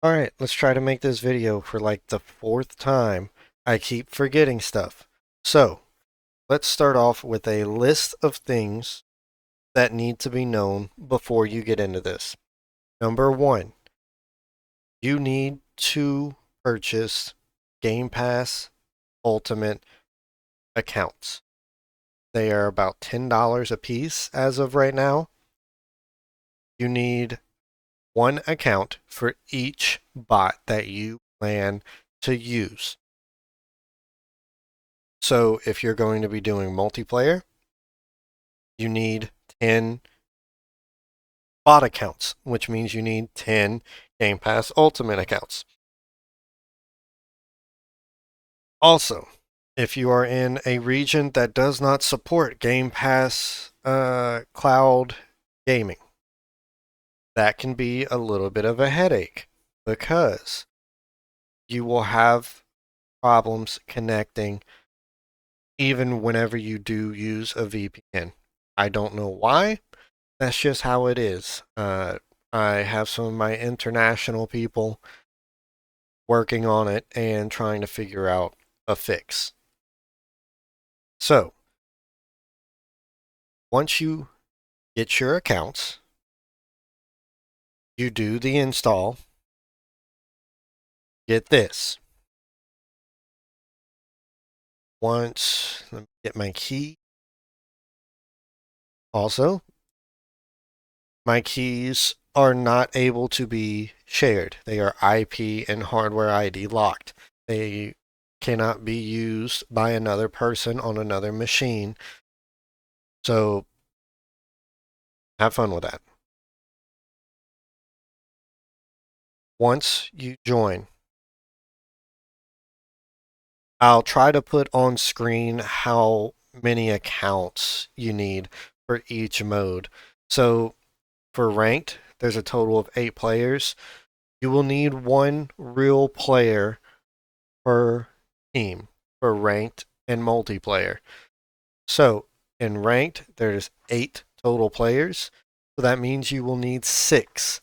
Alright, let's try to make this video for like the fourth time. I keep forgetting stuff. So, let's start off with a list of things that need to be known before you get into this. Number one, you need to purchase Game Pass Ultimate accounts. They are about $10 a piece as of right now. You need one account for each bot that you plan to use. So if you're going to be doing multiplayer, you need 10 bot accounts, which means you need 10 Game Pass Ultimate accounts. Also, if you are in a region that does not support Game Pass cloud gaming, that can be a little bit of a headache because you will have problems connecting even whenever you do use a VPN. I don't know why. That's just how it is. I have some of my international people working on it and trying to figure out a fix. So, once you get your accounts, you do the install. Get this. Once, let me get my key. Also, my keys are not able to be shared. They are IP and hardware ID locked. They cannot be used by another person on another machine. So have fun with that. Once you join, I'll try to put on screen how many accounts you need for each mode. So for ranked, there's a total of 8 players. You will need one real player per team for ranked and multiplayer. So in ranked, there's 8 total players. So that means you will need 6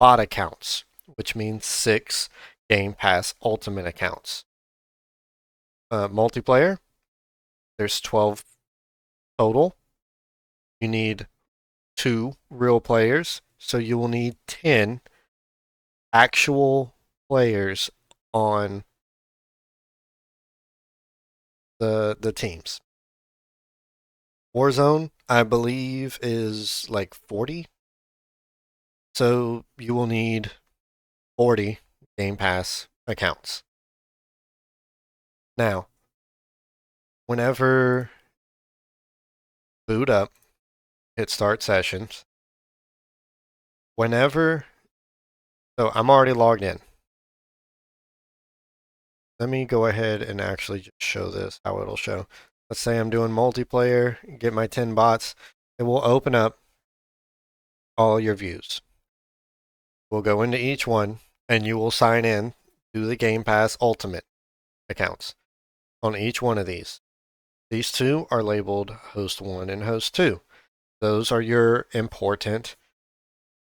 bot accounts, which means 6 Game Pass Ultimate accounts. Multiplayer, there's 12 total. You need 2 real players, so you will need 10 actual players on the teams. Warzone, I believe, is like 40. So you will need 40 Game Pass accounts. Now, whenever boot up, hit start sessions. Whenever, so I'm already logged in. Let me go ahead and actually just show this, how it'll show. Let's say I'm doing multiplayer, get my 10 bots. It will open up all your views. We'll go into each one and you will sign in to the Game Pass Ultimate accounts on each one of these. These two are labeled host 1 and host 2. Those are your important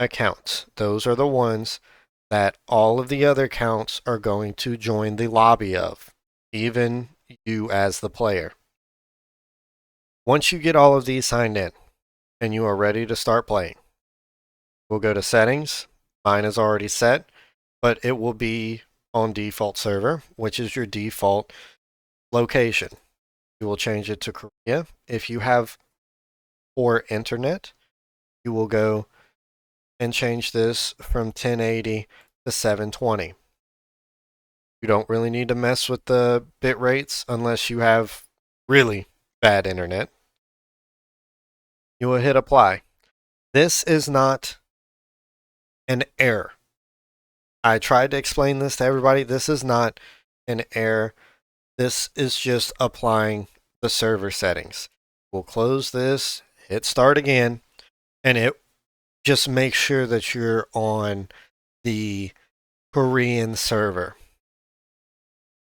accounts. Those are the ones that all of the other accounts are going to join the lobby of, even you as the player. Once you get all of these signed in and you are ready to start playing, we'll go to settings. Mine is already set, but it will be on default server, which is your default location. You will change it to Korea. If you have poor internet, you will go and change this from 1080 to 720. You don't really need to mess with the bit rates unless you have really bad internet. You will hit apply. This is not an error. I tried to explain this to everybody. This is not an error. This is just applying the server settings. We'll close this, hit start again, and it just makes sure that you're on the Korean server.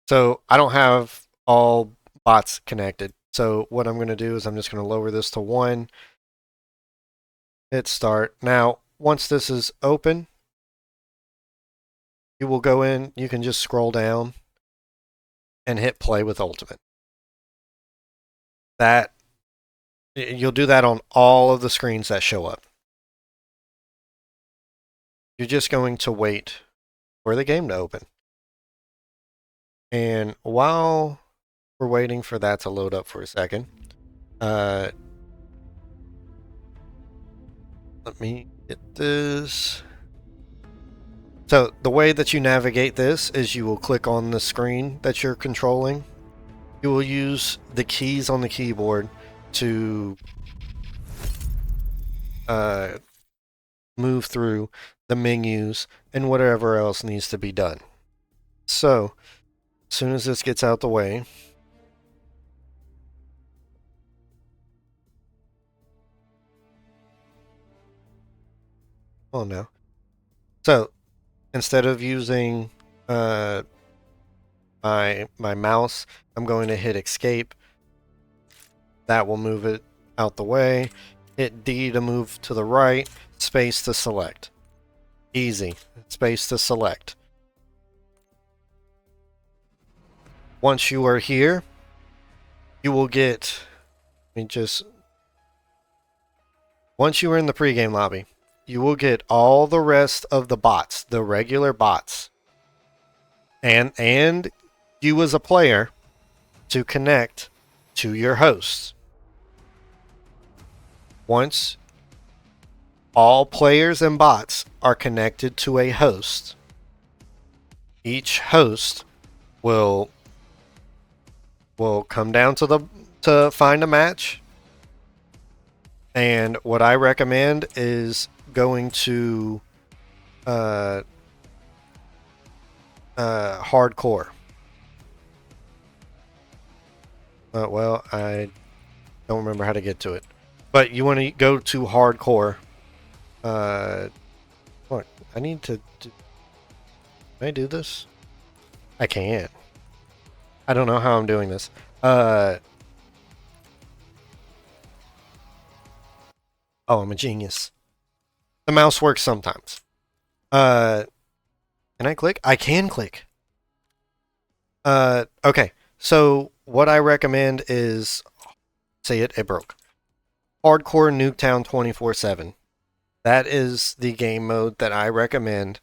So I don't have all bots connected. So what I'm going to do is I'm just going to lower this to 1, hit start. Now, once this is open, you will go in, you can just scroll down and hit play with Ultimate. That you'll do that on all of the screens that show up. You're just going to wait for the game to open. And while we're waiting for that to load up for a second, let me get this. So the way that you navigate this is you will click on the screen that you're controlling. You will use the keys on the keyboard to move through the menus and whatever else needs to be done. So as soon as this gets out the way, oh no. So instead of using my mouse, I'm going to hit escape. That will move it out the way. Hit D to move to the right, space to select. Easy. Space to select. Once you are here, you will get, once you are in the pregame lobby, you will get all the rest of the bots, the regular bots, and you as a player to connect to your hosts. Once all players and bots are connected to a host, each host will come down to find a match. And what I recommend is going to hardcore. Well, I don't remember how to get to it, but you want to go to hardcore. What? I need to do. Can I do this? I can't. I don't know how I'm doing this. Oh, I'm a genius. The mouse works sometimes. Can I click? I can click. Okay. So what I recommend is, say it broke. Hardcore Nuketown 24/7. That is the game mode that I recommend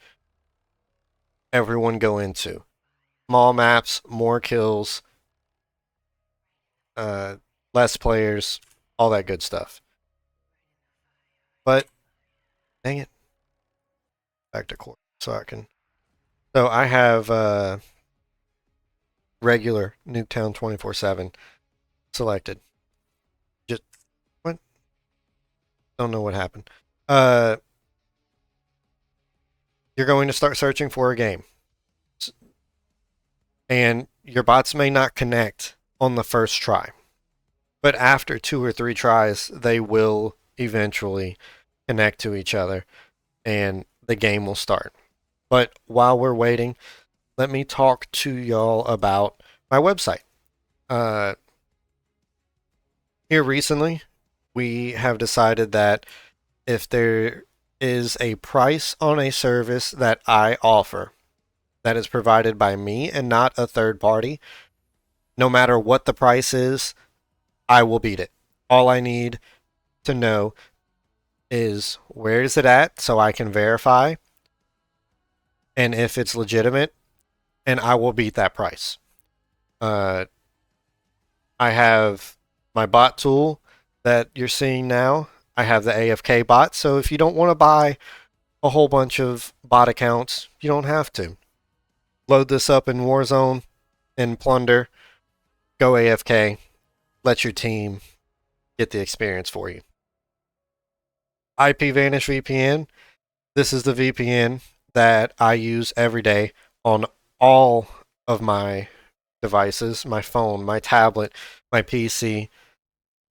everyone go into. Small maps, more kills, less players, all that good stuff. But dang it, back to court so I can. So I have regular Nuketown 24/7 selected. Just what? Don't know what happened. You're going to start searching for a game, and your bots may not connect on the first try, but after 2 or 3 tries, they will eventually connect to each other, and the game will start. But while we're waiting, let me talk to y'all about my website. Here recently, we have decided that if there is a price on a service that I offer that is provided by me and not a third party, no matter what the price is, I will beat it. All I need to know is where is it at so I can verify and if it's legitimate, and I will beat that price. I have my bot tool that you're seeing now. I have the AFK bot, so if you don't want to buy a whole bunch of bot accounts, you don't have to. Load this up in Warzone and plunder, go AFK, let your team get the experience for you. IPVanish VPN, this is the VPN that I use every day on all of my devices, my phone, my tablet, my PC.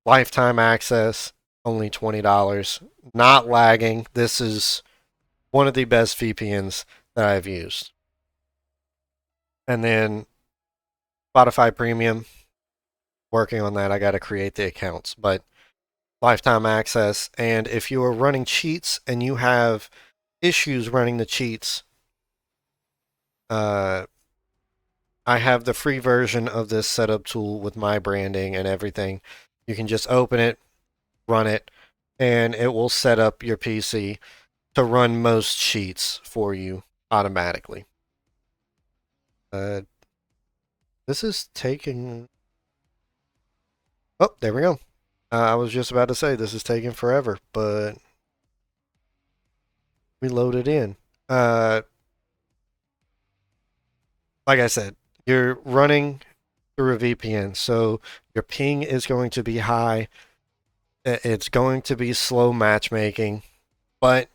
Lifetime access, only $20. Not lagging. This is one of the best VPNs that I've used. And then Spotify Premium, working on that. I got to create the accounts, but lifetime access. And if you are running cheats and you have issues running the cheats, I have the free version of this setup tool with my branding and everything. You can just open it, run it, and it will set up your PC to run most sheets for you automatically. This is taking... Oh, there we go. I was just about to say this is taking forever, but we loaded in. Like I said, you're running through a VPN, so your ping is going to be high. It's going to be slow matchmaking, but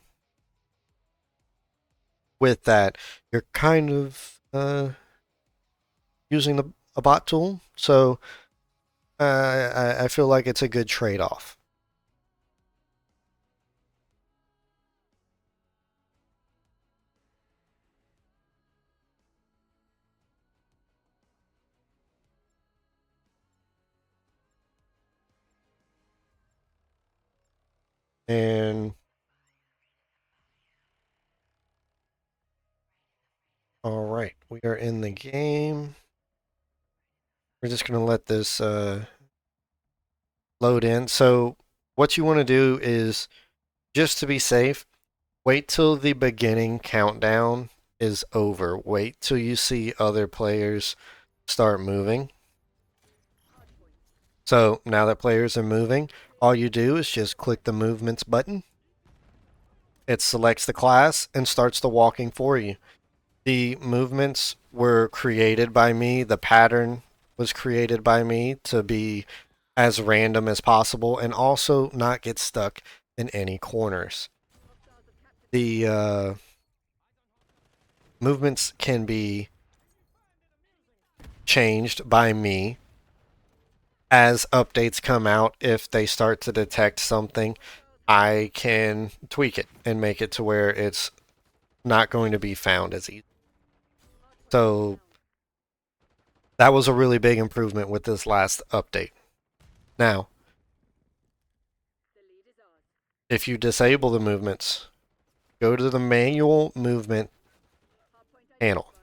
with that, you're kind of using a bot tool. So I feel like it's a good trade-off. And all right, we are in the game. We're just going to let this load in. So what you want to do is, just to be safe, wait till the beginning countdown is over. Wait till you see other players start moving. So now that players are moving, all you do is just click the movements button. It selects the class and starts the walking for you. The movements were created by me. The pattern was created by me to be as random as possible and also not get stuck in any corners. The movements can be changed by me as updates come out. If they start to detect something, I can tweak it and make it to where it's not going to be found as easy. So that was a really big improvement with this last update. Now, if you disable the movements, go to the manual movement panel.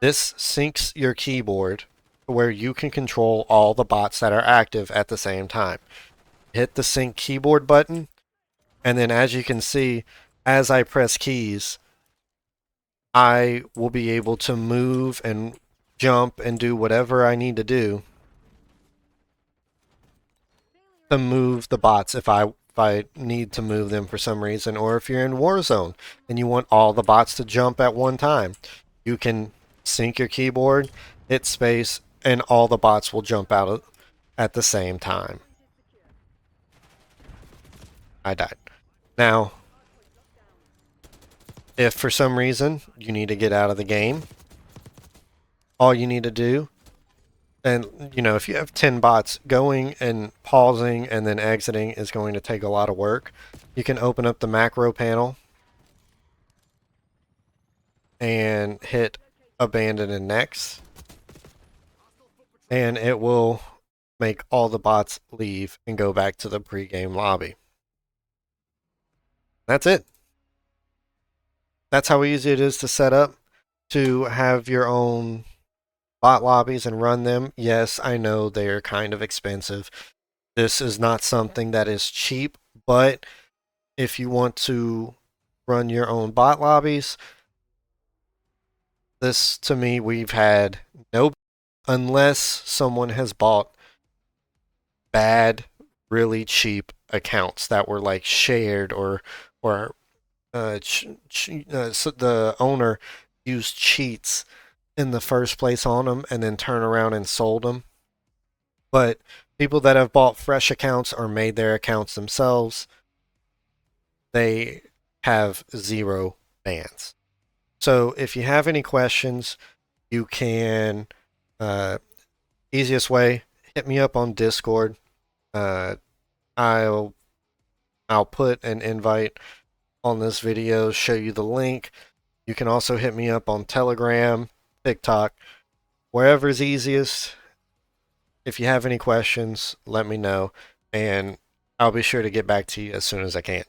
This syncs your keyboard where you can control all the bots that are active at the same time. Hit the sync keyboard button, and then as you can see, as I press keys, I will be able to move and jump and do whatever I need to do to move the bots if I need to move them for some reason, or if you're in Warzone and you want all the bots to jump at one time, you can sync your keyboard, hit space, and all the bots will jump out at the same time. I died. Now, if for some reason you need to get out of the game, all you need to do, and you know, if you have 10 bots, going and pausing and then exiting is going to take a lot of work. You can open up the macro panel and hit abandon and next, and it will make all the bots leave and go back to the pregame lobby. That's it. That's how easy it is to set up, to have your own bot lobbies and run them. Yes, I know they are kind of expensive. This is not something that is cheap, but if you want to run your own bot lobbies, this, to me, we've had no, unless someone has bought bad, really cheap accounts that were like shared, or so the owner used cheats in the first place on them and then turn around and sold them. But people that have bought fresh accounts or made their accounts themselves, they have zero bans. So if you have any questions, you can, easiest way, hit me up on Discord. Uh, I'll put an invite on this video, show you the link. You can also hit me up on Telegram, TikTok, wherever's easiest. If you have any questions, let me know, and I'll be sure to get back to you as soon as I can.